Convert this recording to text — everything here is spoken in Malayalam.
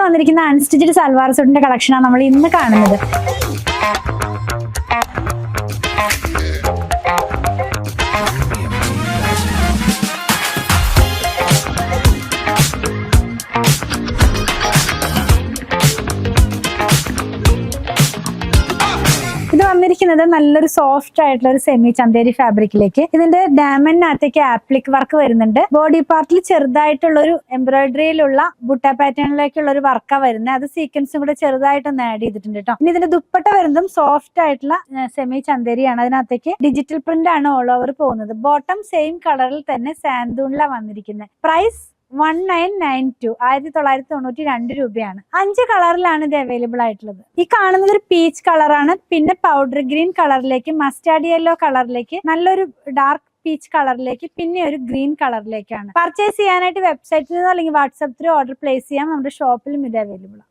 വന്നിരിക്കുന്ന അൺസ്റ്റിച്ച്ഡ് സൽവാർ സൂട്ടിന്റെ കളക്ഷനാണ് നമ്മൾ ഇന്ന് കാണുന്നത്. ഇത് വന്നിരിക്കുന്നത് നല്ലൊരു സോഫ്റ്റ് ആയിട്ടുള്ള ഒരു സെമി ചന്തേരി ഫാബ്രിക്കിലേക്ക്. ഇതിന്റെ ഡാമണ്ടിനകത്തേക്ക് ആപ്ലിക് വർക്ക് വരുന്നുണ്ട്. ബോഡി പാർട്ടിൽ ചെറുതായിട്ടുള്ള ഒരു എംബ്രോയിഡറിയിലുള്ള ബുട്ട പാറ്റേണിലേക്കുള്ള ഒരു വർക്കാ വരുന്നത്. അത് സീക്വൻസും കൂടെ ചെറുതായിട്ടൊന്ന് ആഡ് ചെയ്തിട്ടുണ്ട് കേട്ടോ. ഇനി ഇതിന്റെ ദുപ്പട്ട വരുന്നതും സോഫ്റ്റ് ആയിട്ടുള്ള സെമി ചന്തേരിയാണ്. അതിനകത്തേക്ക് ഡിജിറ്റൽ പ്രിന്റ് ആണ് ഓൾ ഓവർ പോകുന്നത്. ബോട്ടം സെയിം കളറിൽ തന്നെ സാൻഡൂണിലാണ് വന്നിരിക്കുന്നത്. പ്രൈസ് 1992 1992 രൂപയാണ്. 5 കളറിലാണ് ഇത് അവൈലബിൾ ആയിട്ടുള്ളത്. ഈ കാണുന്നത് ഒരു പീച്ച് കളറാണ്. പിന്നെ പൗഡർ ഗ്രീൻ കളറിലേക്ക്, മസ്റ്റാർഡ് യെല്ലോ കളറിലേക്ക്, നല്ലൊരു ഡാർക്ക് പീച്ച് കളറിലേക്ക്, പിന്നെ ഒരു ഗ്രീൻ കളറിലേക്കാണ്. പർച്ചേസ് ചെയ്യാനായിട്ട് വെബ്സൈറ്റിൽ നിന്നോ അല്ലെങ്കിൽ വാട്സാപ്പ് ത്രൂ ഓർഡർ പ്ലേസ് ചെയ്യാം. നമ്മുടെ ഷോപ്പിലും ഇത് അവൈലബിൾ ആണ്.